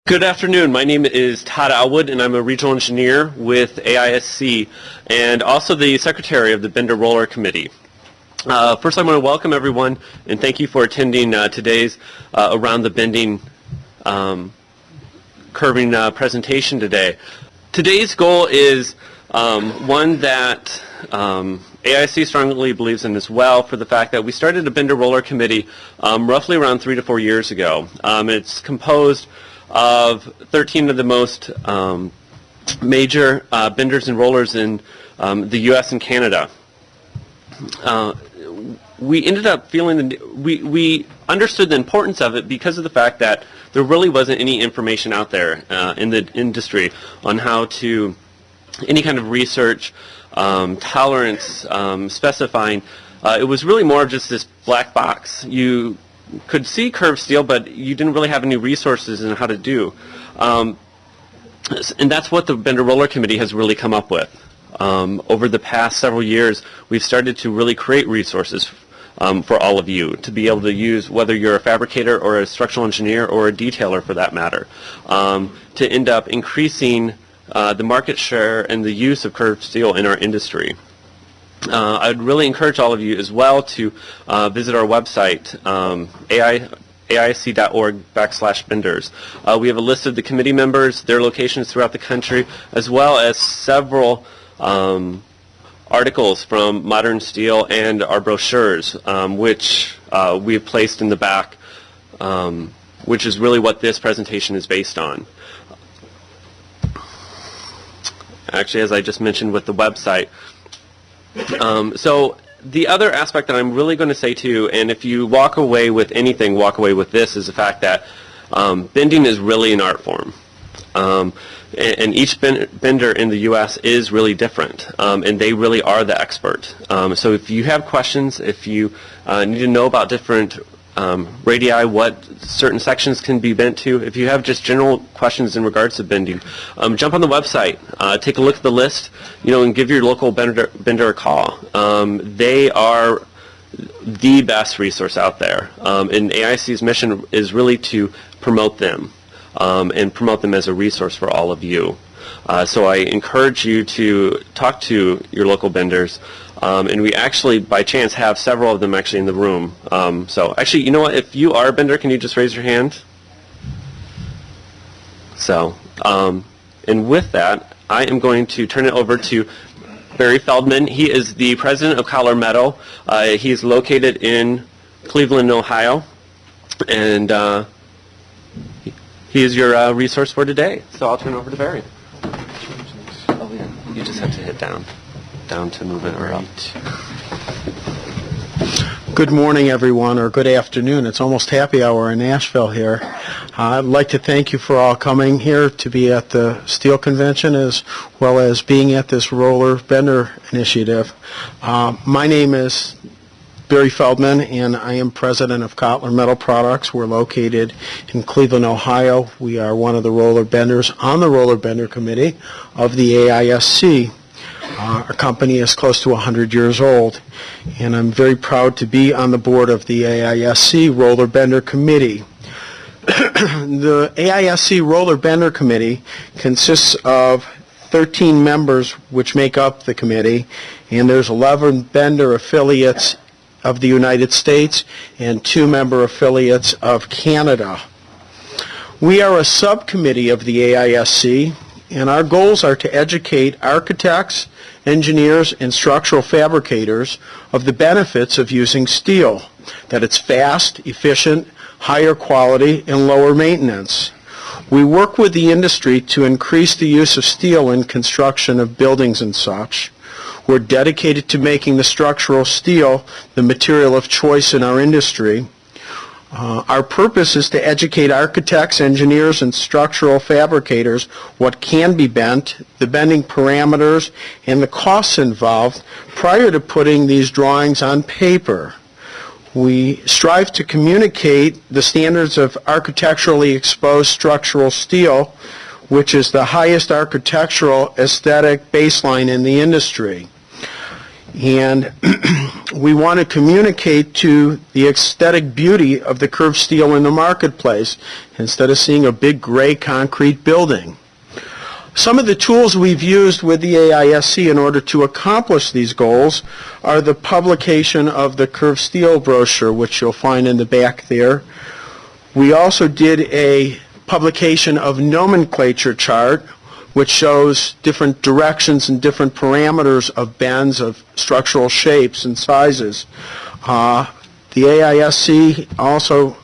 Good afternoon. My name is Todd Alwood, and I'm a regional engineer with AISC and also the secretary of the Bender Roller Committee. First, I want to welcome everyone and thank you for attending today's Around the Bending Curving presentation today. Today's goal is one that AISC strongly believes in as well, for the fact that we started a Bender Roller Committee roughly around 3 to 4 years ago. It's composed of 13 of the most major benders and rollers in the U.S. and Canada. We ended up feeling we understood the importance of it because of the fact that there really wasn't any information out there in the industry on how to any kind of research, tolerance, specifying. It was really more of just this black box. You could see curved steel, but you didn't really have any resources in how to do. And that's what the Bender Roller Committee has really come up with. Over the past several years, we've started to really create resources for all of you to be able to use, whether you're a fabricator or a structural engineer or a detailer for that matter, to end up increasing the market share and the use of curved steel in our industry. I would really encourage all of you as well to visit our website, AISC.org/benders. We have a list of the committee members, their locations throughout the country, as well as several articles from Modern Steel and our brochures, which we have placed in the back, which is really what this presentation is based on. Actually, as I just mentioned with the website. So the other aspect that I'm really going to say to you, and if you walk away with anything, walk away with this, is the fact that bending is really an art form. And each bender in the U.S. is really different, and they really are the expert. So if you have questions, if you need to know about different radii, what certain sections can be bent to, if you have just general questions in regards to bending, jump on the website, take a look at the list, and give your local bender a call. They are the best resource out there, and AIC's mission is really to promote them and promote them as a resource for all of you. So I encourage you to talk to your local benders. And we actually, by chance, have several of them actually in the room. So actually, you know what? If you are a bender, can you just raise your hand? So, and with that, I am going to turn it over to Barry Feldman. He is the president of Collar Metal. He is located in Cleveland, Ohio. And he is your resource for today. So I'll turn it over to Barry. Oh, yeah. You just have to hit down to move it or up. Good morning, everyone, or good afternoon. It's almost happy hour in Nashville here. I'd like to thank you for all coming here to be at the Steel Convention as well as being at this Roller Bender Initiative. My name is Barry Feldman, and I am president of Kotler Metal Products. We're located in Cleveland, Ohio. We are one of the roller benders on the Roller Bender Committee of the AISC. Our company is close to 100 years old, and I'm very proud to be on the board of the AISC Roller Bender Committee. The AISC Roller Bender Committee consists of 13 members which make up the committee, and there's 11 bender affiliates of the United States and 2 member affiliates of Canada. We are a subcommittee of the AISC, and our goals are to educate architects, engineers, and structural fabricators of the benefits of using steel, that it's fast, efficient, higher quality, and lower maintenance. We work with the industry to increase the use of steel in construction of buildings and such. We're dedicated to making the structural steel the material of choice in our industry. Our purpose is to educate architects, engineers, and structural fabricators what can be bent, the bending parameters, and the costs involved prior to putting these drawings on paper. We strive to communicate the standards of architecturally exposed structural steel, which is the highest architectural aesthetic baseline in the industry. And we want to communicate to the aesthetic beauty of the curved steel in the marketplace instead of seeing a big gray concrete building. Some of the tools we've used with the AISC in order to accomplish these goals are the publication of the curved steel brochure, which you'll find in the back there. We also did a publication of nomenclature chart, which shows different directions and different parameters of bends of structural shapes and sizes. The AISC also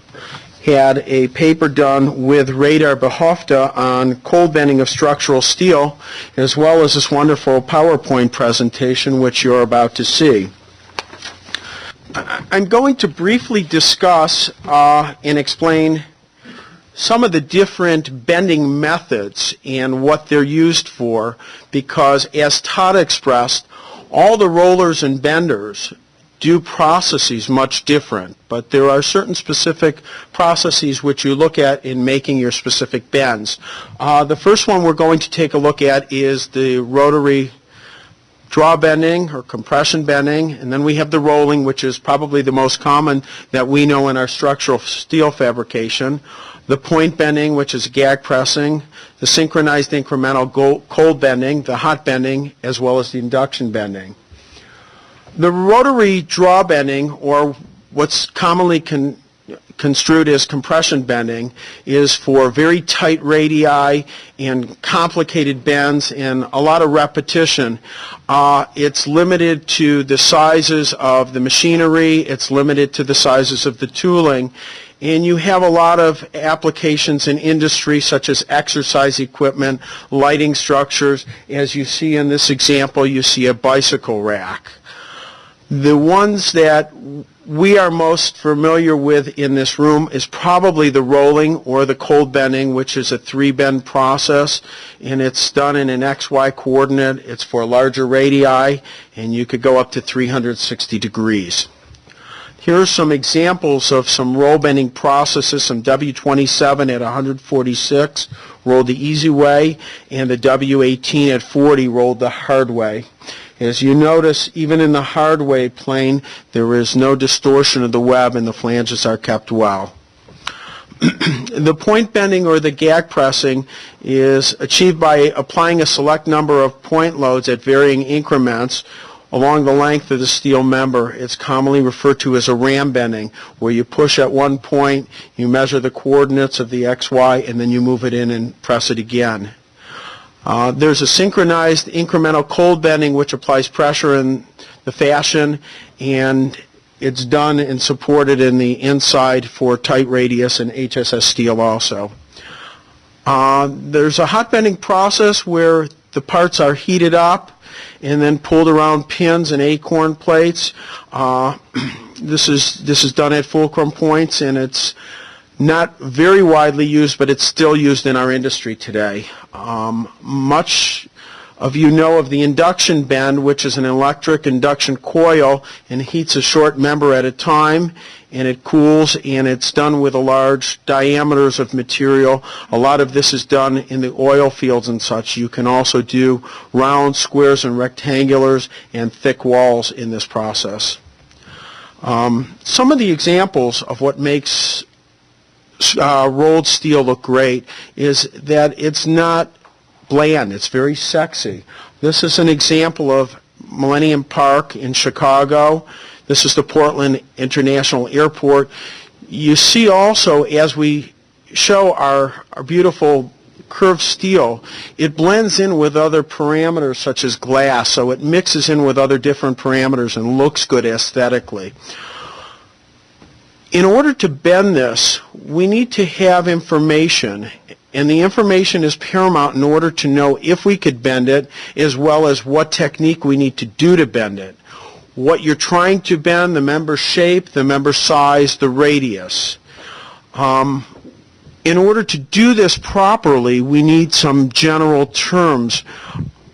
had a paper done with Radar Behofta on cold bending of structural steel, as well as this wonderful PowerPoint presentation, which you're about to see. I'm going to briefly discuss and explain some of the different bending methods and what they're used for, because as Todd expressed, all the rollers and benders do processes much different, but there are certain specific processes which you look at in making your specific bends. The first one we're going to take a look at is the rotary draw bending or compression bending, and then we have the rolling, which is probably the most common that we know in our structural steel fabrication, the point bending, which is gag pressing, the synchronized incremental cold bending, the hot bending, as well as the induction bending. The rotary draw bending, or what's commonly construed as compression bending, is for very tight radii and complicated bends and a lot of repetition. It's limited to the sizes of the machinery, it's limited to the sizes of the tooling, and you have a lot of applications in industry such as exercise equipment, lighting structures. As you see in this example, you see a bicycle rack. The ones that we are most familiar with in this room is probably the rolling or the cold bending, which is a 3-bend process, and it's done in an XY coordinate. It's for larger radii, and you could go up to 360 degrees. Here are some examples of some roll bending processes. Some W27 at 146 rolled the easy way, and the W18 at 40 rolled the hard way. As you notice, even in the hard way plane, there is no distortion of the web and the flanges are kept well. The point bending or the gag pressing is achieved by applying a select number of point loads at varying increments along the length of the steel member. It's commonly referred to as a ram bending, where you push at one point, you measure the coordinates of the XY, and then you move it in and press it again. There's a synchronized incremental cold bending, which applies pressure in the fashion, and it's done and supported in the inside for tight radius and HSS steel also. There's a hot bending process where the parts are heated up and then pulled around pins and acorn plates. This is done at fulcrum points, and it's not very widely used, but it's still used in our industry today. Much of you know of the induction bend, which is an electric induction coil and heats a short member at a time, and it cools, and it's done with a large diameters of material. A lot of this is done in the oil fields and such. You can also do round, squares, and rectangulars and thick walls in this process. Some of the examples of what makes rolled steel look great is that it's not bland, it's very sexy. This is an example of Millennium Park in Chicago. This is the Portland International Airport. You see also, as we show our beautiful curved steel, it blends in with other parameters such as glass, so it mixes in with other different parameters and looks good aesthetically. In order to bend this, we need to have information, and the information is paramount in order to know if we could bend it, as well as what technique we need to do to bend it. What you're trying to bend, the member shape, the member size, the radius. In order to do this properly, we need some general terms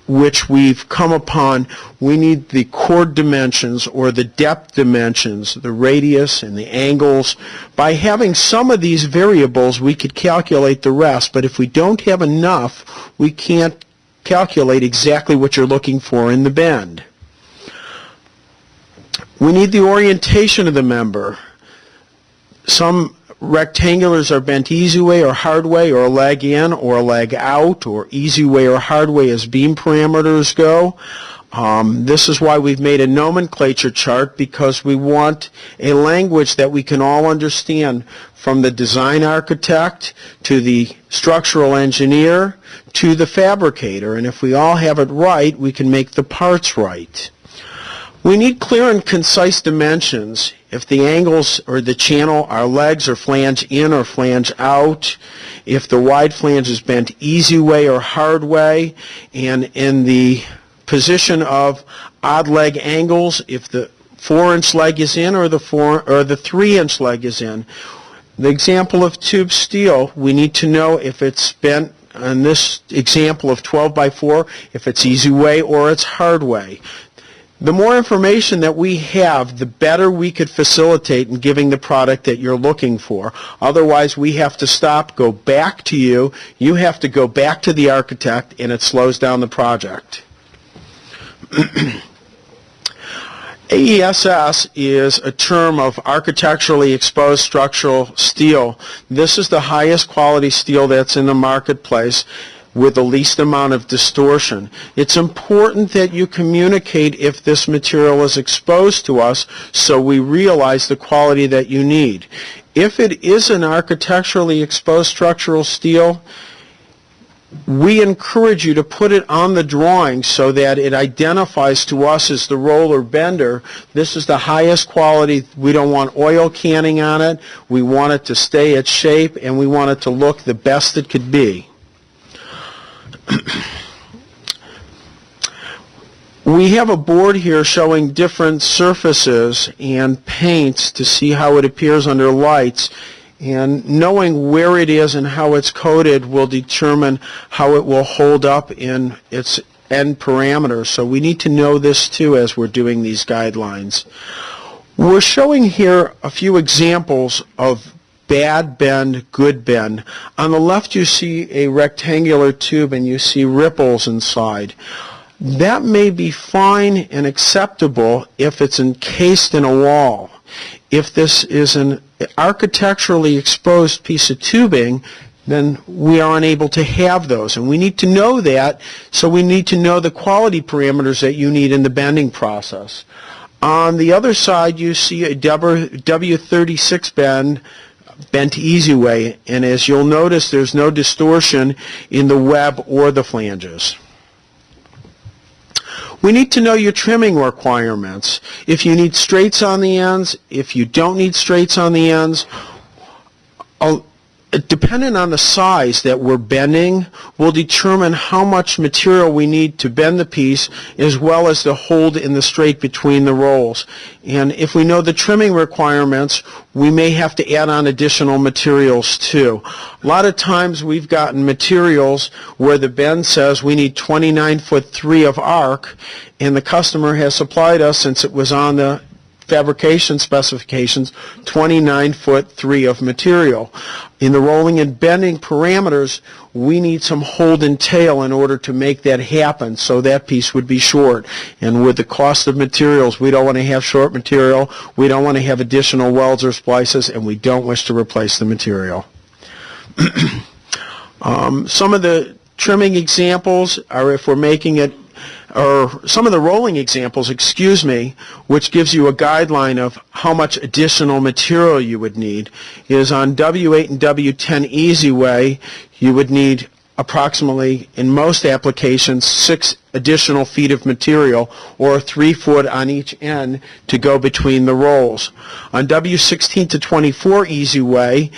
which we've come upon. We need the chord dimensions or the depth dimensions, the radius and the angles. By having some of these variables, we could calculate the rest, but if we don't have enough, we can't calculate exactly what you're looking for in the bend. We need the orientation of the member. Some rectangulars are bent easy way or hard way, or leg in or leg out, or easy way or hard way as beam parameters go. This is why we've made a nomenclature chart, because we want a language that we can all understand, from the design architect to the structural engineer to the fabricator. And if we all have it right, we can make the parts right. We need clear and concise dimensions. If the angles or the channel are legs or flange in or flange out, if the wide flange is bent easy way or hard way, and in the position of odd leg angles, if the 4-inch leg is in or the 3-inch leg is in. The example of tube steel, we need to know if it's bent, on this example of 12 by 4, if it's easy way or it's hard way. The more information that we have, the better we could facilitate in giving the product that you're looking for. Otherwise, we have to stop, go back to you, you have to go back to the architect, and it slows down the project. AISC is a term of architecturally exposed structural steel. This is the highest quality steel that's in the marketplace with the least amount of distortion. It's important that you communicate if this material is exposed to us so we realize the quality that you need. If it is an architecturally exposed structural steel, we encourage you to put it on the drawing so that it identifies to us as the roller bender. This is the highest quality. We don't want oil canning on it. We want it to stay its shape, and we want it to look the best it could be. We have a board here showing different surfaces and paints to see how it appears under lights. And knowing where it is and how it's coated will determine how it will hold up in its end parameters. So we need to know this too as we're doing these guidelines. We're showing here a few examples of bad bend, good bend. On the left you see a rectangular tube and you see ripples inside. That may be fine and acceptable if it's encased in a wall. If this is an architecturally exposed piece of tubing, then we are unable to have those. And we need to know that, so we need to know the quality parameters that you need in the bending process. On the other side, you see a W36 bend, bent easy way, and as you'll notice, there's no distortion in the web or the flanges. We need to know your trimming requirements. If you need straights on the ends, if you don't need straights on the ends, depending on the size that we're bending will determine how much material we need to bend the piece, as well as the hold in the straight between the rolls. And if we know the trimming requirements, we may have to add on additional materials too. A lot of times we've gotten materials where the bend says we need 29'3" of arc, and the customer has supplied us, since it was on the fabrication specifications, 29'3" of material. In the rolling and bending parameters, we need some hold and tail in order to make that happen, so that piece would be short. And with the cost of materials, we don't want to have short material, we don't want to have additional welds or splices, and we don't wish to replace the material. Some of the trimming examples are if we're making it, or some of the rolling examples, excuse me, which gives you a guideline of how much additional material you would need, is on W8 and W10 easy way, you would need approximately, in most applications, 6 additional feet of material, or 3 foot on each end to go between the rolls. On W16 to 24 easy way,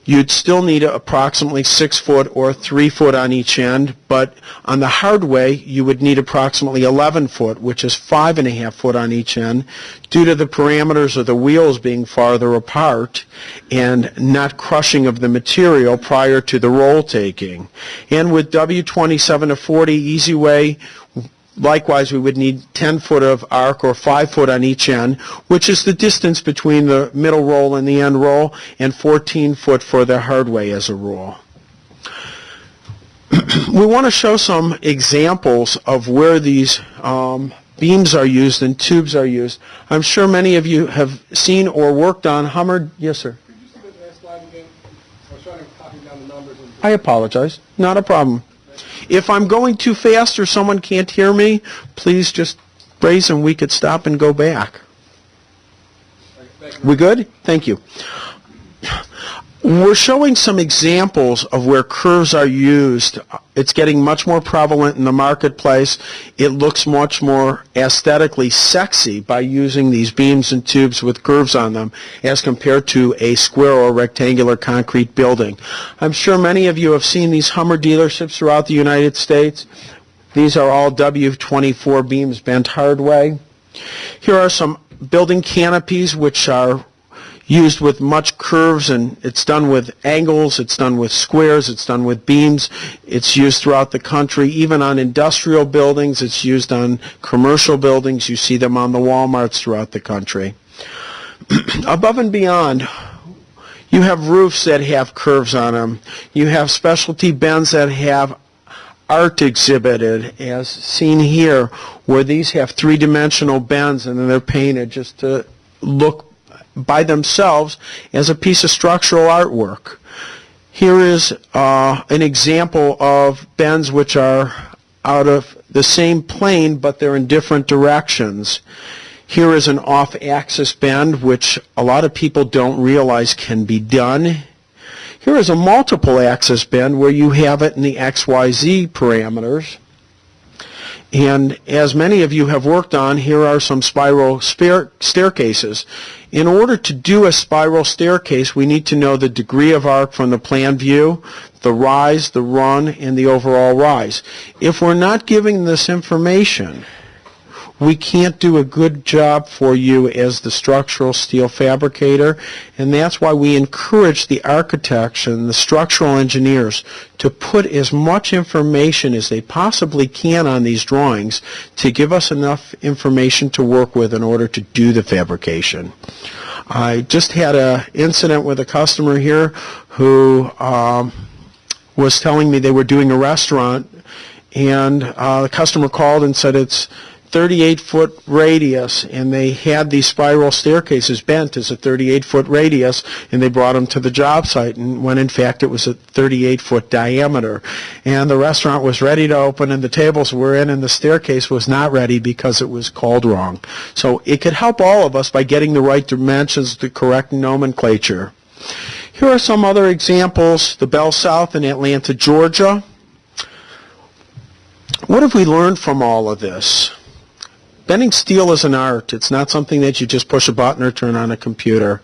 you'd still need approximately 6 foot or 3 foot on each end, but on the hard way, you would need approximately 11 foot, which is 5.5 foot on each end, due to the parameters of the wheels being farther apart and not crushing of the material prior to the roll taking. And with W27 to 40 easy way, likewise, we would need 10 foot of arc or 5 foot on each end, which is the distance between the middle roll and the end roll, and 14 foot for the hard way as a rule. We want to show some examples of where these beams are used and tubes are used. I'm sure many of you have seen or worked on Hummer. Yes, sir. Could you see the last slide again? I was trying to copy down the numbers. I apologize. Not a problem. If I'm going too fast or someone can't hear me, please just raise and we could stop and go back. We good? Thank you. We're showing some examples of where curves are used. It's getting much more prevalent in the marketplace. It looks much more aesthetically sexy by using these beams and tubes with curves on them as compared to a square or rectangular concrete building. I'm sure many of you have seen these Hummer dealerships throughout the United States. These are all W24 beams bent hard way. Here are some building canopies which are used with much curves, and it's done with angles, it's done with squares, it's done with beams. It's used throughout the country, even on industrial buildings. It's used on commercial buildings. You see them on the Walmarts throughout the country. Above and beyond, you have roofs that have curves on them. You have specialty bends that have art exhibited, as seen here, where these have three-dimensional bends and then they're painted just to look by themselves as a piece of structural artwork. Here is an example of bends which are out of the same plane, but they're in different directions. Here is an off-axis bend, which a lot of people don't realize can be done. Here is a multiple axis bend where you have it in the XYZ parameters. And as many of you have worked on, here are some spiral staircases. In order to do a spiral staircase, we need to know the degree of arc from the plan view, the rise, the run, and the overall rise. If we're not giving this information, we can't do a good job for you as the structural steel fabricator, and that's why we encourage the architects and the structural engineers to put as much information as they possibly can on these drawings to give us enough information to work with in order to do the fabrication. I just had an incident with a customer here who was telling me they were doing a restaurant, and the customer called and said it's 38-foot radius, and they had these spiral staircases bent as a 38-foot radius, and they brought them to the job site, and when in fact it was a 38-foot diameter. And the restaurant was ready to open, and the tables were in, and the staircase was not ready because it was called wrong. So it could help all of us by getting the right dimensions, the correct nomenclature. Here are some other examples. The Bell South in Atlanta, Georgia. What have we learned from all of this? Bending steel is an art. It's not something that you just push a button or turn on a computer.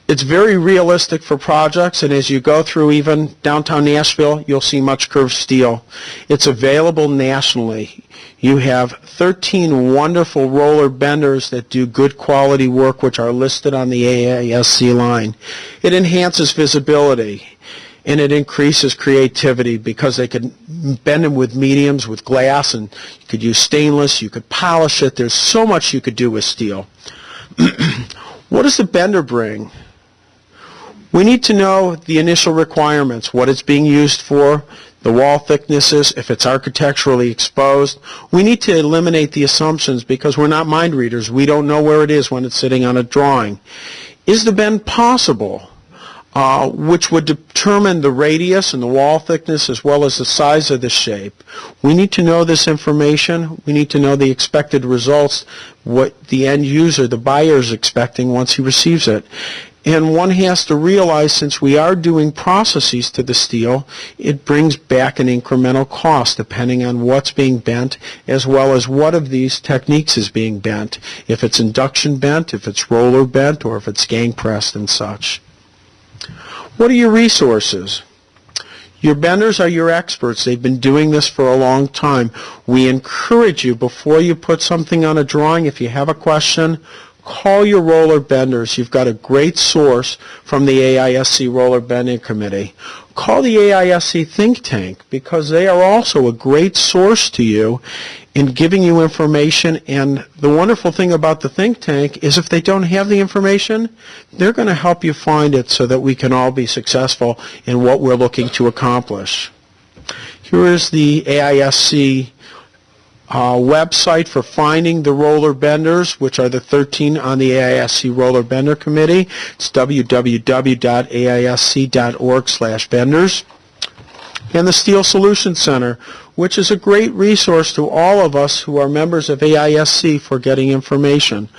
It's very realistic for projects, and as you go through even downtown Nashville, you'll see much curved steel. It's available nationally. You have 13 wonderful roller benders that do good quality work, which are listed on the AISC line. It enhances visibility, and it increases creativity because they can bend them with mediums, with glass, and you could use stainless, you could polish it. There's so much you could do with steel. What does the bender bring? We need to know the initial requirements, what it's being used for, the wall thicknesses, if it's architecturally exposed. We need to eliminate the assumptions because we're not mind readers. We don't know where it is when it's sitting on a drawing. Is the bend possible? Which would determine the radius and the wall thickness as well as the size of the shape. We need to know this information. We need to know the expected results, what the end user, the buyer, is expecting once he receives it. And one has to realize, since we are doing processes to the steel, it brings back an incremental cost depending on what's being bent as well as what of these techniques is being bent. If it's induction bent, if it's roller bent, or if it's gang pressed and such. What are your resources? Your benders are your experts. They've been doing this for a long time. We encourage you, before you put something on a drawing, if you have a question, call your roller benders. You've got a great source from the AISC Roller Bending Committee. Call the AISC think tank because they are also a great source to you in giving you information. And the wonderful thing about the think tank is if they don't have the information, they're going to help you find it so that we can all be successful in what we're looking to accomplish. Here is the AISC website for finding the roller benders, which are the 13 on the AISC Roller Bender Committee. It's www.aisc.org/benders. And the Steel Solutions Center, which is a great resource to all of us who are members of AISC for getting information.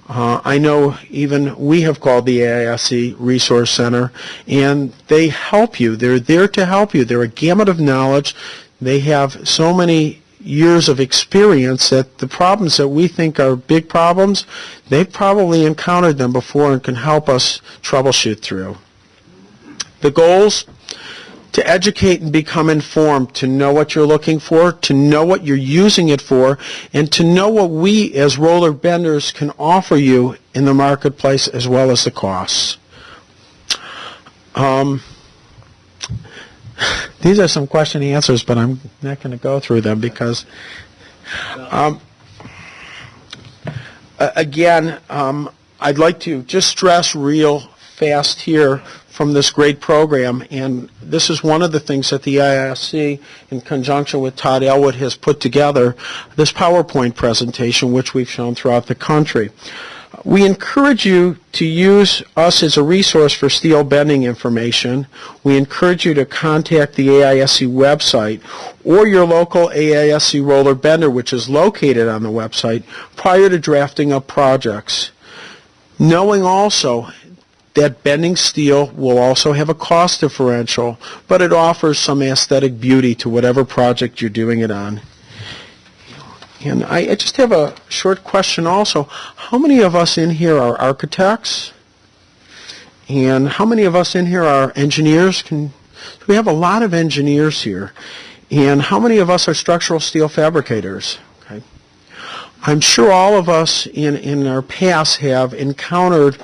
I know even we have called the AISC Resource Center, and they help you. They're there to help you. They're a gamut of knowledge. They have so many years of experience that the problems that we think are big problems, they've probably encountered them before and can help us troubleshoot through. The goals: to educate and become informed, to know what you're looking for, to know what you're using it for, and to know what we as roller benders can offer you in the marketplace as well as the costs. These are some question and answers, but I'm not going to go through them because, again, I'd like to just stress real fast here from this great program, and this is one of the things that the AISC, in conjunction with Todd Elwood, has put together, this PowerPoint presentation, which we've shown throughout the country. We encourage you to use us as a resource for steel bending information. We encourage you to contact the AISC website or your local AISC roller bender, which is located on the website, prior to drafting up projects. Knowing also that bending steel will also have a cost differential, but it offers some aesthetic beauty to whatever project you're doing it on. And I just have a short question also. How many of us in here are architects? And how many of us in here are engineers? We have a lot of engineers here. And how many of us are structural steel fabricators? Okay. I'm sure all of us in our past have encountered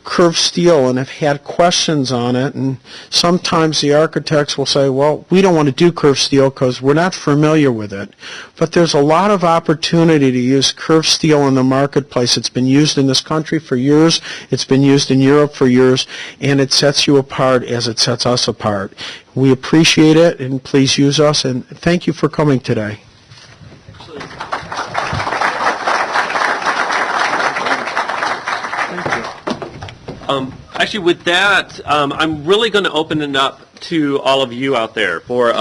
curved steel and have had questions on it, and sometimes the architects will say, well, we don't want to do curved steel because we're not familiar with it. But there's a lot of opportunity to use curved steel in the marketplace. It's been used in this country for years, it's been used in Europe for years, and it sets you apart as it sets us apart. We appreciate it, and please use us, and thank you for coming today. Actually, with that, I'm really going to open it up to all of you out there for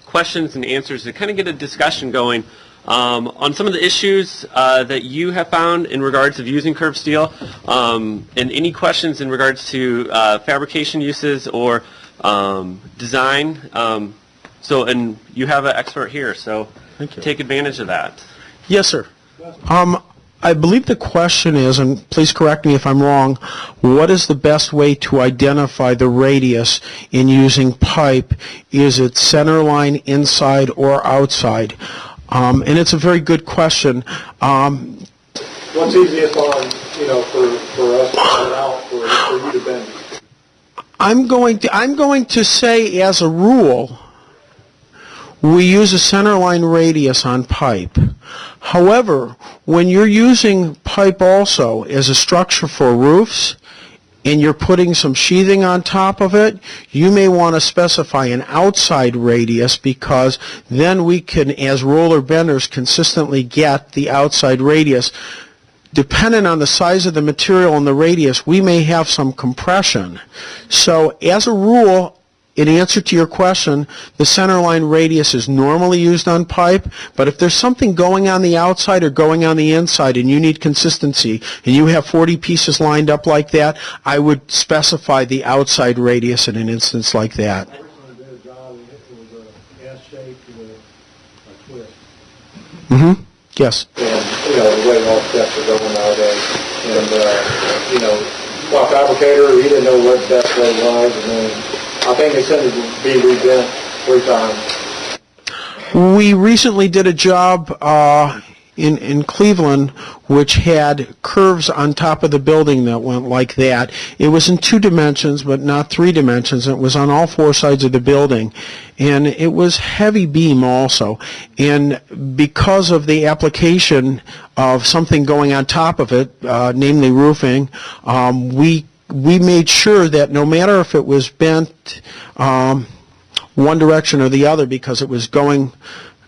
questions and answers to kind of get a discussion going on some of the issues that you have found in regards of using curved steel, and any questions in regards to fabrication uses or design. And you have an expert here, so take advantage of that. Yes, sir. I believe the question is, and please correct me if I'm wrong, what is the best way to identify the radius in using pipe? Is it center line, inside, or outside? And it's a very good question. What's easiest on, for us to find out, for you to bend? I'm going to say, as a rule, we use a center line radius on pipe. However, when you're using pipe also as a structure for roofs and you're putting some sheathing on top of it, you may want to specify an outside radius, because then we can, as roller benders, consistently get the outside radius. Depending on the size of the material and the radius, we may have some compression. So as a rule, in answer to your question, the center line radius is normally used on pipe, but if there's something going on the outside or going on the inside and you need consistency, and you have 40 pieces lined up like that, I would specify the outside radius in an instance like that. I did a job, it was a S-shaped with a twist. Mm-hmm. Yes. And, the way all steps are going nowadays. And, my fabricator, he didn't know what the best way was, and then I think they said it would be rebent 3 times. We recently did a job in Cleveland which had curves on top of the building that went like that. It was in 2 dimensions, but not 3 dimensions. It was on all 4 sides of the building. And it was heavy beam also. And because of the application of something going on top of it, namely roofing, we made sure that no matter if it was bent one direction or the other, because it was going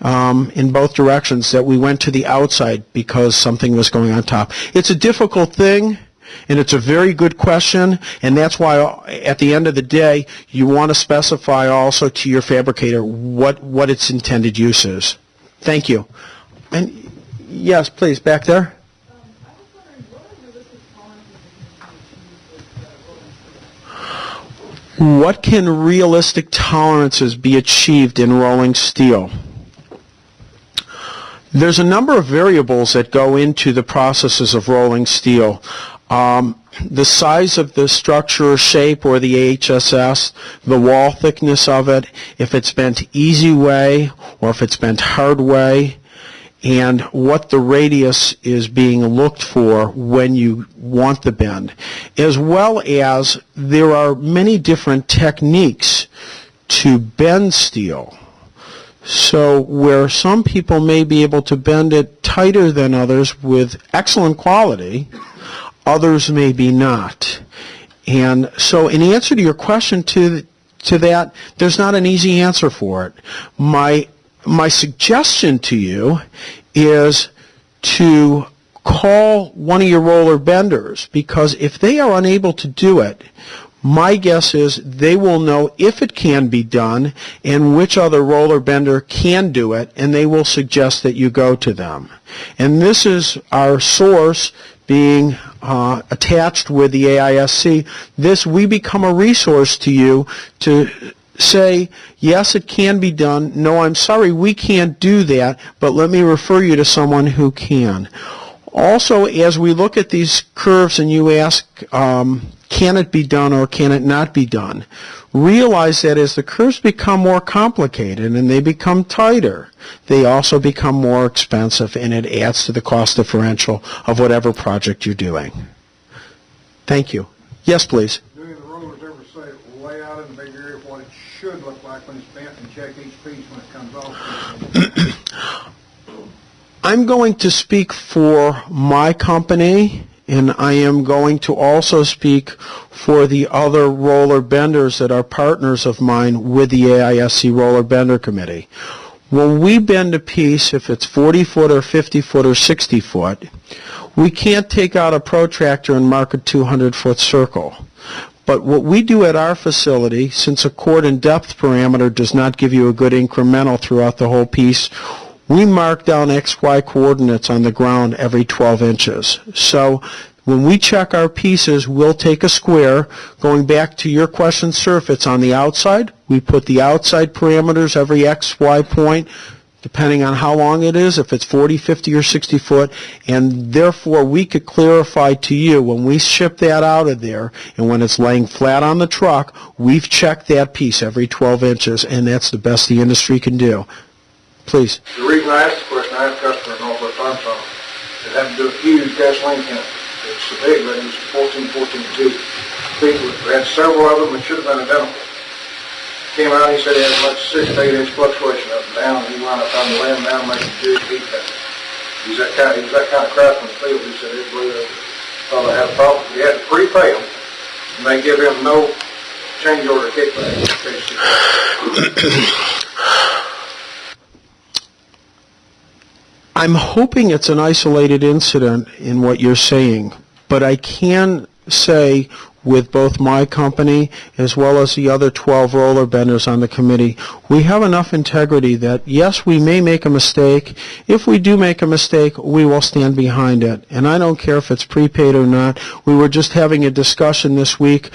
in both directions, that we went to the outside because something was going on top. It's a difficult thing, and it's a very good question, and that's why at the end of the day, you want to specify also to your fabricator what its intended use is. Thank you. And yes, please, back there. What can realistic tolerances be achieved in rolling steel? There's a number of variables that go into the processes of rolling steel. The size of the structure or shape, or the AHSS, the wall thickness of it, if it's bent easy way or if it's bent hard way, and what the radius is being looked for when you want the bend, as well as there are many different techniques to bend steel. So where some people may be able to bend it tighter than others with excellent quality, others may be not. And so in answer to your question to that, there's not an easy answer for it. My suggestion to you is to call one of your roller benders, because if they are unable to do it, my guess is they will know if it can be done and which other roller bender can do it, and they will suggest that you go to them. And this is our source being attached with the AISC. We become a resource to you to say, yes, it can be done. No, I'm sorry, we can't do that, but let me refer you to someone who can. Also, as we look at these curves and you ask, can it be done or can it not be done, realize that as the curves become more complicated and they become tighter, they also become more expensive, and it adds to the cost differential of whatever project you're doing. Thank you. Yes, please. Do any of the rollers ever say lay out in the big area what it should look like when it's bent, and check each piece when it comes off? I'm going to speak for my company, and I am going to also speak for the other roller benders that are partners of mine with the AISC Roller Bender Committee. When we bend a piece, if it's 40 foot or 50 foot or 60 foot, we can't take out a protractor and mark a 200-foot circle. But what we do at our facility, since a chord and depth parameter does not give you a good incremental throughout the whole piece, we mark down XY coordinates on the ground every 12 inches. So when we check our pieces, we'll take a square. Going back to your question, sir, if it's on the outside, we put the outside parameters every XY point, depending on how long it is, if it's 40, 50, or 60 foot, and therefore we could clarify to you when we ship that out of there, and when it's laying flat on the truck, we've checked that piece every 12 inches, and that's the best the industry can do. Please. The reason I asked the question, I had a customer in Northwest Arkansas that had to do a huge gasoline tank. It's so big, but it was 14.2. People had several of them that should have been identical. Came out, he said he had like 6 to 8 inch fluctuation up and down, and he wound up having to lay them down and make a big heat pattern. He was that kind of craftsman field. He said it really thought I had a problem. He had to prepay them, and they give him no change order kickback. I'm hoping it's an isolated incident in what you're saying, but I can say with both my company as well as the other 12 roller benders on the committee, we have enough integrity that, yes, we may make a mistake. If we do make a mistake, we will stand behind it. And I don't care if it's prepaid or not. We were just having a discussion this week.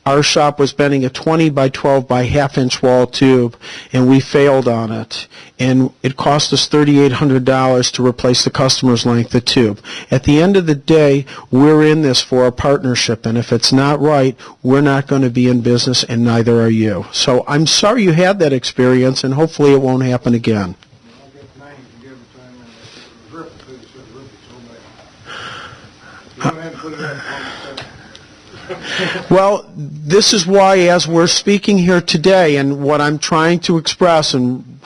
Our shop was bending a 20 by 12 by half-inch wall tube, and we failed on it. And it cost us $3,800 to replace the customer's length of tube. At the end of the day, we're in this for a partnership, and if it's not right, we're not going to be in business, and neither are you. So I'm sorry you had that experience, and hopefully it won't happen again. I'll get the names and give them to him, and it was Ripple too, so Ripple so bad. You don't have to put it up on the Well, this is why, as we're speaking here today, and what I'm trying to express, and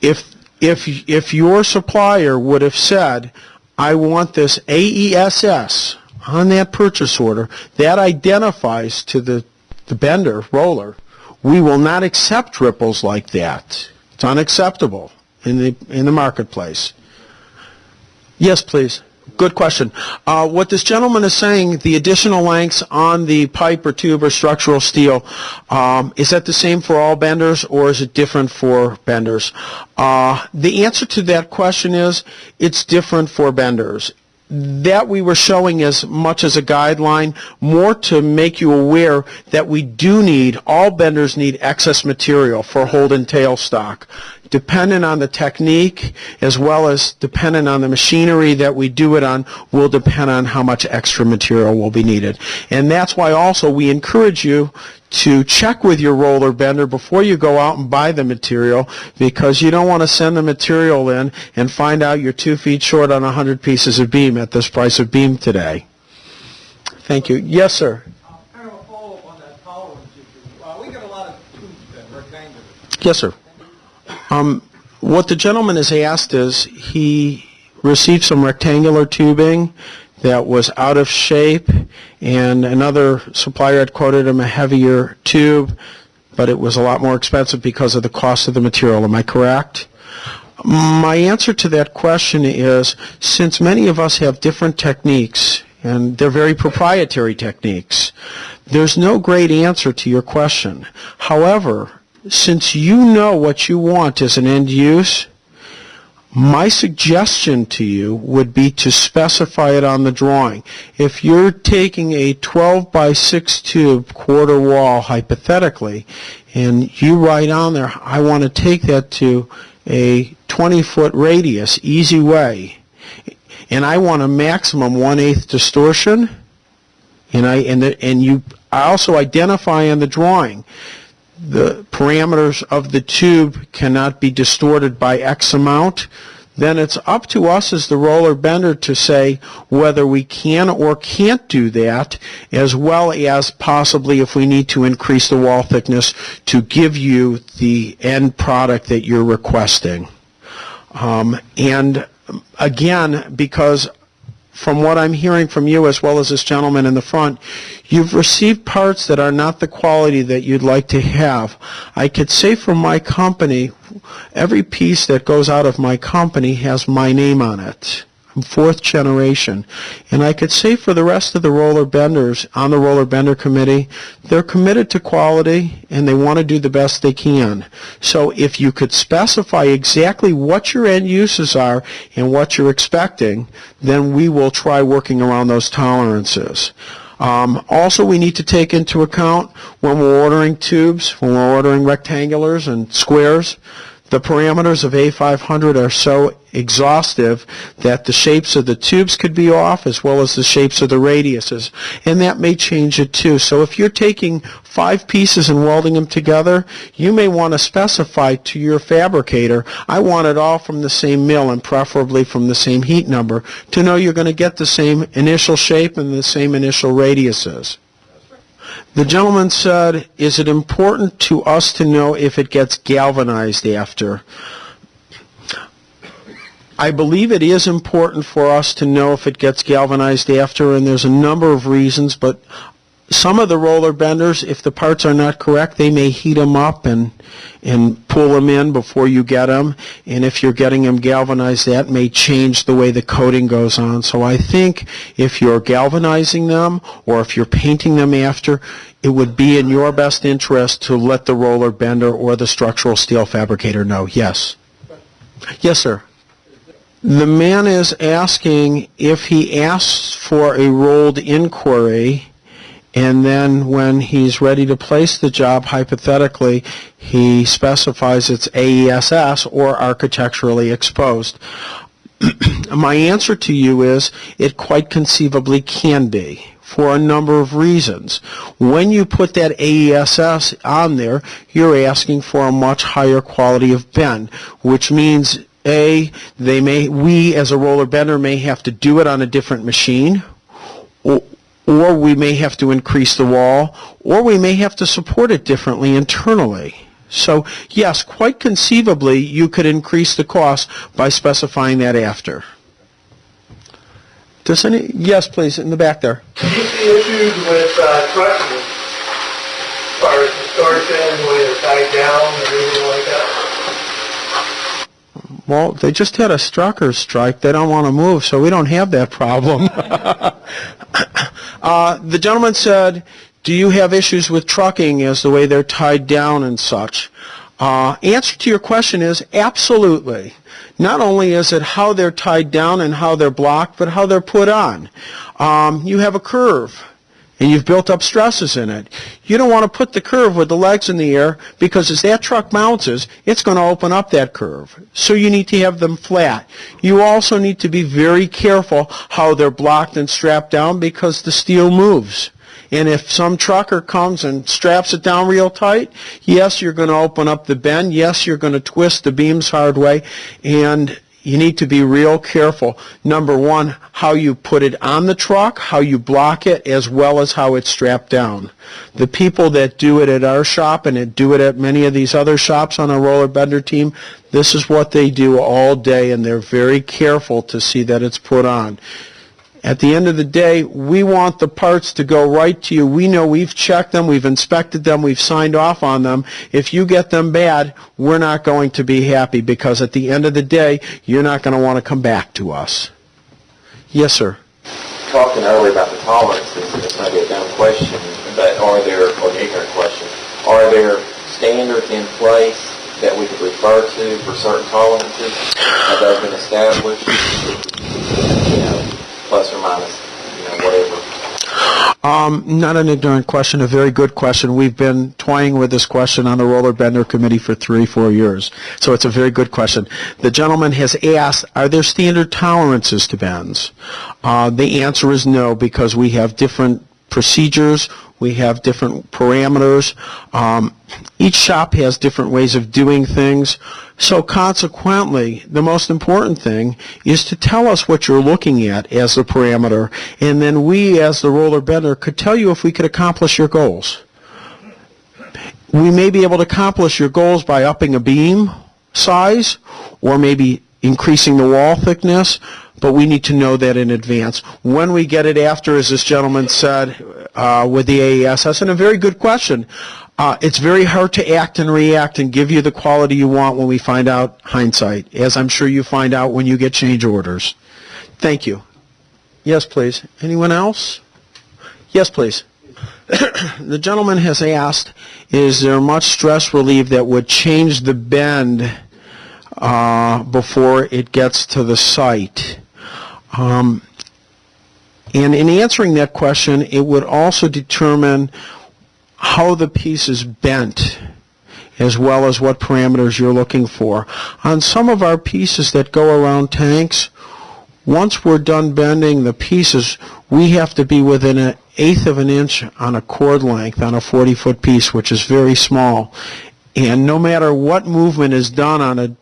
if your supplier would have said, I want this AESS on that purchase order, that identifies to the bender, roller, we will not accept ripples like that. It's unacceptable. in the marketplace. Yes, please. Good question. What this gentleman is saying, the additional lengths on the pipe or tube or structural steel, is that the same for all benders or is it different for benders? The answer to that question is it's different for benders. That we were showing as much as a guideline, more to make you aware that we do need, all benders need excess material for hold and tail stock. Dependent on the technique as well as dependent on the machinery that we do it on will depend on how much extra material will be needed. And that's why also we encourage you to check with your roller bender before you go out and buy the material, because you don't want to send the material in and find out you're 2 feet short on 100 pieces of beam at this price of beam today. Thank you. Yes, sir. Kind of a follow-up on that tolerance issue. We get a lot of tubes then, rectangles. Yes, sir. What the gentleman has asked is he received some rectangular tubing that was out of shape, and another supplier had quoted him a heavier tube, but it was a lot more expensive because of the cost of the material. Am I correct? My answer to that question is, since many of us have different techniques, and they're very proprietary techniques, there's no great answer to your question. However, since you know what you want as an end use, my suggestion to you would be to specify it on the drawing. If you're taking a 12 by 6 tube quarter wall, hypothetically, and you write on there, I want to take that to a 20-foot radius, easy way, and I want a maximum 1/8 distortion, and you also identify on the drawing the parameters of the tube cannot be distorted by X amount, then it's up to us as the roller bender to say whether we can or can't do that, as well as possibly if we need to increase the wall thickness to give you the end product that you're requesting. And again, because from what I'm hearing from you as well as this gentleman in the front, you've received parts that are not the quality that you'd like to have. I could say from my company, every piece that goes out of my company has my name on it. I'm 4th generation. And I could say for the rest of the roller benders on the roller bender committee, they're committed to quality and they want to do the best they can. So if you could specify exactly what your end uses are and what you're expecting, then we will try working around those tolerances. Also, we need to take into account when we're ordering tubes, when we're ordering rectangulars and squares, the parameters of A500 are so exhaustive that the shapes of the tubes could be off as well as the shapes of the radiuses, and that may change it too. So if you're taking 5 pieces and welding them together, you may want to specify to your fabricator, I want it all from the same mill and preferably from the same heat number, to know you're going to get the same initial shape and the same initial radiuses. The gentleman said, is it important to us to know if it gets galvanized after? I believe it is important for us to know if it gets galvanized after, and there's a number of reasons, but some of the roller benders, if the parts are not correct, they may heat them up and pull them in before you get them. And if you're getting them galvanized, that may change the way the coating goes on. So I think if you're galvanizing them or if you're painting them after, it would be in your best interest to let the roller bender or the structural steel fabricator know. Yes. Yes, sir. The man is asking if he asks for a rolled inquiry, and then when he's ready to place the job, hypothetically, he specifies it's AISC or architecturally exposed. My answer to you is it quite conceivably can be, for a number of reasons. When you put that AISC on there, you're asking for a much higher quality of bend, which means, A, we as a roller bender may have to do it on a different machine, or we may have to increase the wall, or we may have to support it differently internally. So, yes, quite conceivably, you could increase the cost by specifying that after. Yes, please, in the back there. Do you see issues with trusses as far as distortion, the way they're tied down, or anything like that? Well, they just had a truckers strike. They don't want to move, so we don't have that problem. The gentleman said, do you have issues with trucking as the way they're tied down and such? Answer to your question is absolutely. Not only is it how they're tied down and how they're blocked, but how they're put on. You have a curve, and you've built up stresses in it. You don't want to put the curve with the legs in the air, because as that truck bounces, it's going to open up that curve. So you need to have them flat. You also need to be very careful how they're blocked and strapped down, because the steel moves. And if some trucker comes and straps it down real tight, yes, you're going to open up the bend. Yes, you're going to twist the beams hard way. And you need to be real careful. Number one, how you put it on the truck, how you block it, as well as how it's strapped down. The people that do it at our shop and that do it at many of these other shops on our roller bender team, this is what they do all day, and they're very careful to see that it's put on. At the end of the day, we want the parts to go right to you. We know we've checked them, we've inspected them, we've signed off on them. If you get them bad, we're not going to be happy, because at the end of the day, you're not going to want to come back to us. Yes, sir. Talking earlier about the tolerances, this might be a dumb question, but or an ignorant question, are there standards in place that we could refer to for certain tolerances? Have those been established? Plus or minus, whatever. Not an ignorant question, a very good question. We've been toying with this question on the Roller Bender Committee for 3-4 years, so it's a very good question. The gentleman has asked, are there standard tolerances to bends? The answer is no, because we have different procedures, we have different parameters. Each shop has different ways of doing things. So consequently, the most important thing is to tell us what you're looking at as the parameter, and then we, as the roller bender, could tell you if we could accomplish your goals. We may be able to accomplish your goals by upping a beam size, or maybe increasing the wall thickness, but we need to know that in advance. When we get it after, as this gentleman said, with the AISS, and a very good question, it's very hard to act and react and give you the quality you want when we find out hindsight, as I'm sure you find out when you get change orders. Thank you. Yes, please. Anyone else? Yes, please. The gentleman has asked, is there much stress relief that would change the bend before it gets to the site? And in answering that question, it would also determine how the piece is bent, as well as what parameters you're looking for. On some of our pieces that go around tanks, once we're done bending the pieces, we have to be within 1/8 of an inch on a cord length on a 40-foot piece, which is very small. And no matter what movement is done on a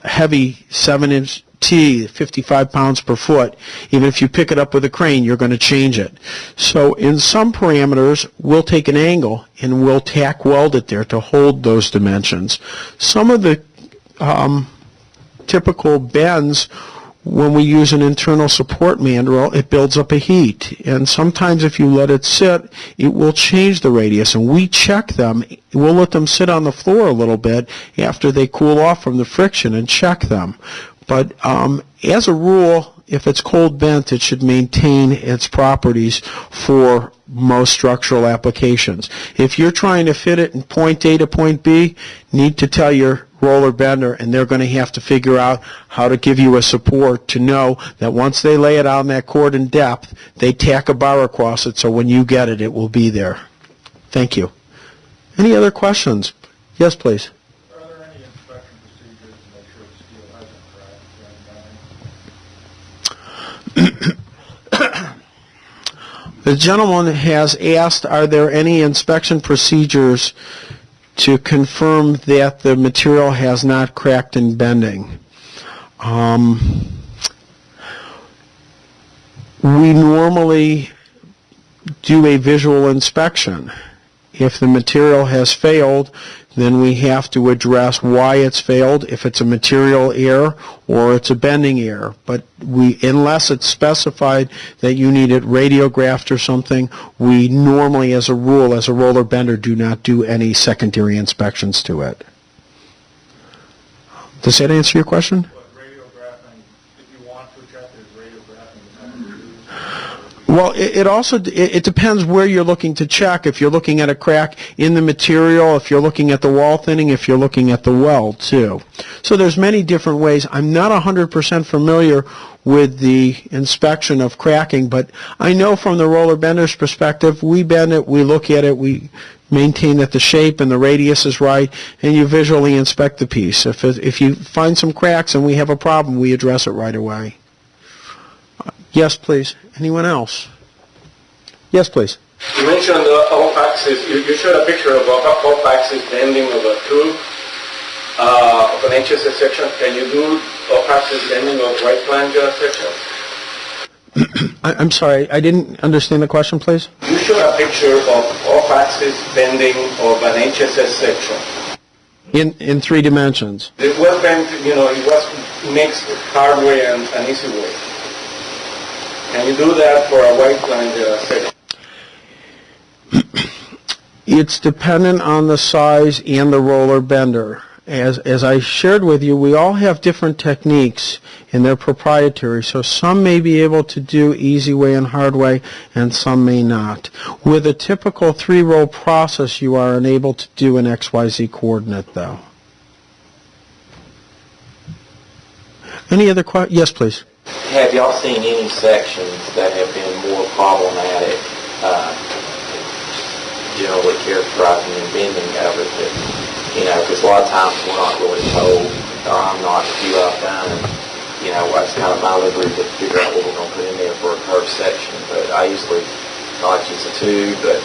heavy 7-inch T, 55 pounds per foot, even if you pick it up with a crane, you're going to change it. So in some parameters, we'll take an angle and we'll tack weld it there to hold those dimensions. Some of the typical bends, when we use an internal support mandrel, it builds up a heat. And sometimes if you let it sit, it will change the radius. And we check them. We'll let them sit on the floor a little bit after they cool off from the friction and check them. But as a rule, if it's cold bent, it should maintain its properties for most structural applications. If you're trying to fit it in point A to point B, need to tell your roller bender, and they're going to have to figure out how to give you a support to know that once they lay it on that cord in depth, they tack a bar across it, so when you get it, it will be there. Thank you. Any other questions? Yes, please. Are there any inspection procedures to make sure the steel hasn't cracked during bending? The gentleman has asked, are there any inspection procedures to confirm that the material has not cracked in bending? We normally do a visual inspection. If the material has failed, then we have to address why it's failed, if it's a material error or it's a bending error. But unless it's specified that you need it radiographed or something, we normally, as a rule, as a roller bender, do not do any secondary inspections to it. Does that answer your question? What Well, it also it depends where you're looking to check. If you're looking at a crack in the material, if you're looking at the wall thinning, if you're looking at the weld too. So there's many different ways. I'm not 100% familiar with the inspection of cracking, but I know from the roller bender's perspective, we bend it, we look at it, we maintain that the shape and the radius is right, and you visually inspect the piece. If you find some cracks and we have a problem, we address it right away. Yes, please. Anyone else? Yes, please. You mentioned off-axis. You showed a picture of off-axis bending of a tube of an HSS section. Can you do off-axis bending of right flange sections? I'm sorry, I didn't understand the question, please. You showed a picture of off-axis bending of an HSS section. In 3 dimensions. It was bent, it was mixed hard way and easy way. Can you do that for a white flange section? It's dependent on the size and the roller bender. As I shared with you, we all have different techniques and they're proprietary, so some may be able to do easy way and hard way, and some may not. With a typical 3-row process, you are unable to do an XYZ coordinate, though. Any other questions? Yes, please. Have y'all seen any sections that have been more problematic, generally characterizing and bending of it that, because a lot of times we're not really told, or I'm not, I've done, and, that's kind of my liberty to figure out what we're going to put in there for a curved section, but I usually not use a tube, but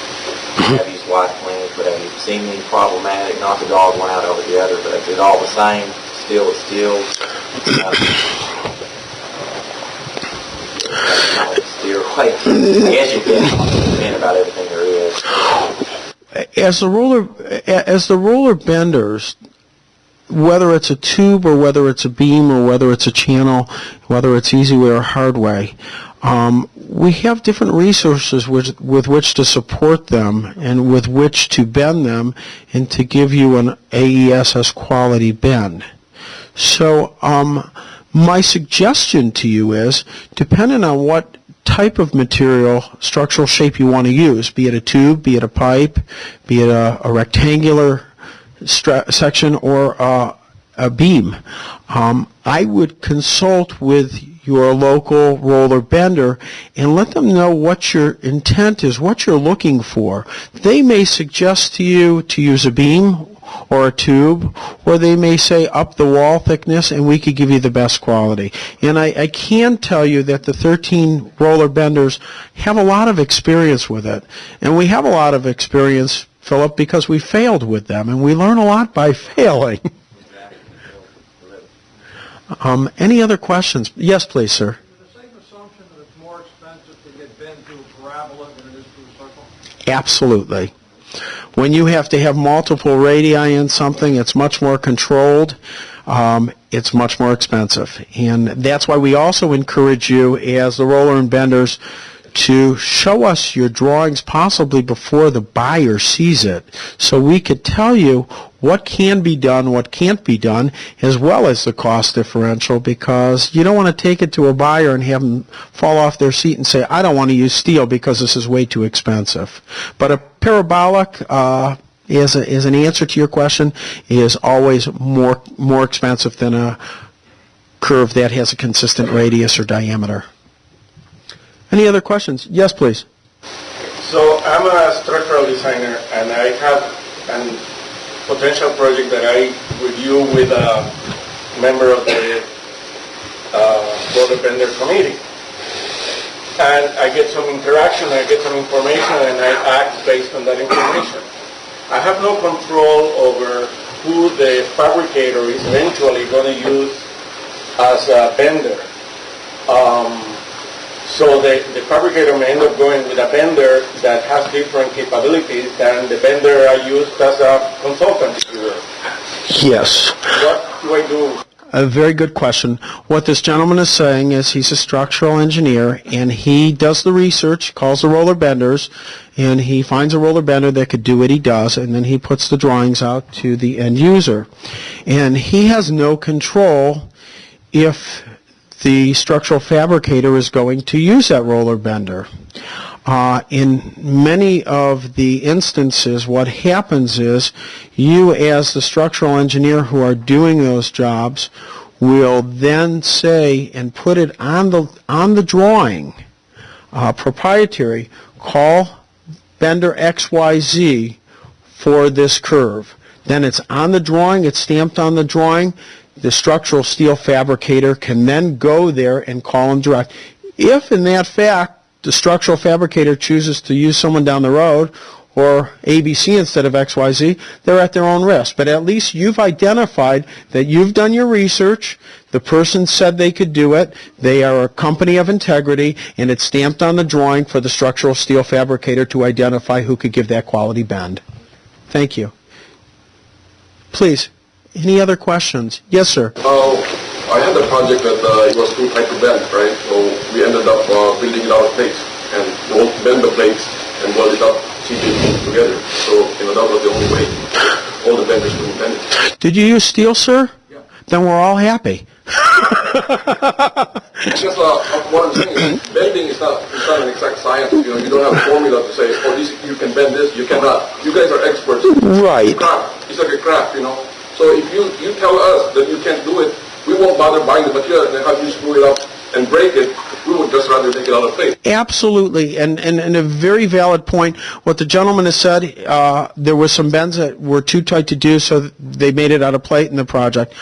have used white flange, but have you seen any problematic, not the dog one out over the other, but is it all the same, still, I guess you can about everything there is. As the roller benders, whether it's a tube or whether it's a beam or whether it's a channel, whether it's easy way or hard way, we have different resources with which to support them and with which to bend them and to give you an AISC quality bend. So my suggestion to you is, depending on what type of material, structural shape you want to use, be it a tube, be it a pipe, be it a rectangular section or a beam, I would consult with your local roller bender and let them know what your intent is, what you're looking for. They may suggest to you to use a beam or a tube, or they may say up the wall thickness and we could give you the best quality. And I can tell you that the 13 roller benders have a lot of experience with it. And we have a lot of experience, Philip, because we failed with them, and we learn a lot by failing. Any other questions? Yes, please, sir. Is it the same assumption that it's more expensive to get bent through a parabola than it is through a circle? Absolutely. When you have to have multiple radii in something, it's much more controlled. It's much more expensive. And that's why we also encourage you, as the roller and benders, to show us your drawings possibly before the buyer sees it, so we could tell you what can be done, what can't be done, as well as the cost differential, because you don't want to take it to a buyer and have them fall off their seat and say, I don't want to use steel because this is way too expensive. But a parabolic, as an answer to your question, is always more expensive than a curve that has a consistent radius or diameter. Any other questions? Yes, please. So I'm a structural designer, and I have a potential project that I review with a member of the roller bender committee. And I get some interaction, I get some information, and I act based on that information. I have no control over who the fabricator is eventually going to use as a bender. So the fabricator may end up going with a bender that has different capabilities than the bender I used as a consultant, if you will. Yes. What do I do? A very good question. What this gentleman is saying is he's a structural engineer, and he does the research, calls the roller benders, and he finds a roller bender that could do what he does, and then he puts the drawings out to the end user. And he has no control if the structural fabricator is going to use that roller bender. In many of the instances, what happens is you, as the structural engineer who are doing those jobs, will then say and put it on the drawing, proprietary, call bender XYZ for this curve. Then it's on the drawing, it's stamped on the drawing. The structural steel fabricator can then go there and call them direct. If, in that fact, the structural fabricator chooses to use someone down the road or ABC instead of XYZ, they're at their own risk. But at least you've identified that you've done your research, the person said they could do it, they are a company of integrity, and it's stamped on the drawing for the structural steel fabricator to identify who could give that quality bend. Thank you. Please, any other questions? Yes, sir. I had a project that it was too tight to bend, right? So we ended up building it out of plates and won't bend the plates and weld it up, CJD together. So, that was the only way. All the benders couldn't bend it. Did you use steel, sir? Yeah. Then we're all happy. It's just what I'm saying is bending is not an exact science. You don't have a formula to say, you can bend this, you cannot. You guys are experts. Right. Craft. It's like a craft, So if you tell us that you can't do it, we won't bother buying the material and have you screw it up and break it. We would just rather take it out of plate. Absolutely, and a very valid point. What the gentleman has said, there were some bends that were too tight to do, so they made it out of plate in the project.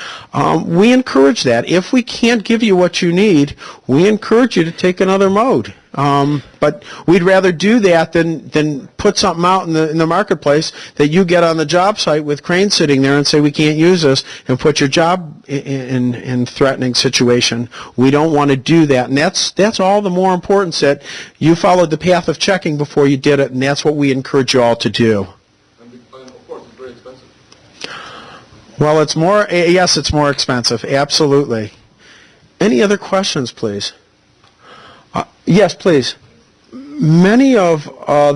We encourage that. If we can't give you what you need, we encourage you to take another mode. But we'd rather do that than put something out in the marketplace that you get on the job site with cranes sitting there and say we can't use this and put your job in threatening situation. We don't want to do that, and that's all the more importance that you followed the path of checking before you did it, and that's what we encourage you all to do. And of course, it's very expensive. Well, it's more. Yes, it's more expensive. Absolutely. Any other questions, please? Yes, please. Many of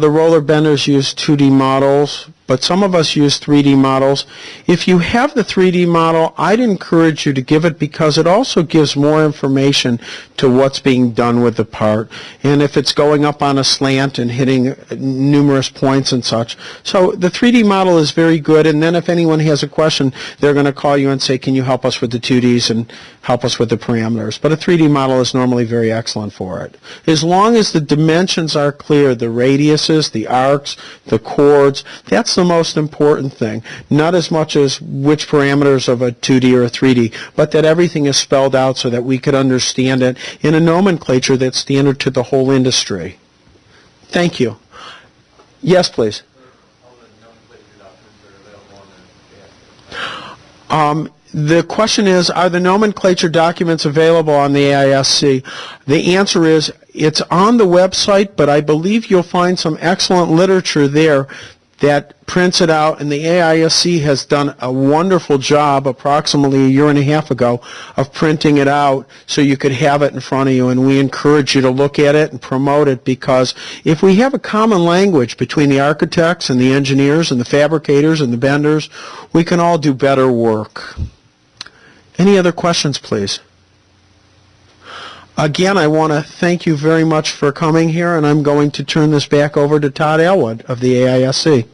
the roller benders use 2D models, but some of us use 3D models. If you have the 3D model, I'd encourage you to give it because it also gives more information to what's being done with the part, and if it's going up on a slant and hitting numerous points and such. So the 3D model is very good, and then if anyone has a question, they're going to call you and say, can you help us with the 2Ds and help us with the parameters. But a 3D model is normally very excellent for it. As long as the dimensions are clear, the radiuses, the arcs, the chords, that's the most important thing. Not as much as which parameters of a 2D or a 3D, but that everything is spelled out so that we could understand it in a nomenclature that's standard to the whole industry. Thank you. Yes, please. The question is, are the nomenclature documents available on the AISC? The answer is, it's on the website, but I believe you'll find some excellent literature there that prints it out, and the AISC has done a wonderful job approximately a year and a half ago of printing it out so you could have it in front of you, and we encourage you to look at it and promote it, because if we have a common language between the architects and the engineers and the fabricators and the benders, we can all do better work. Any other questions, please? Again, I want to thank you very much for coming here, and I'm going to turn this back over to Todd Elwood of the AISC.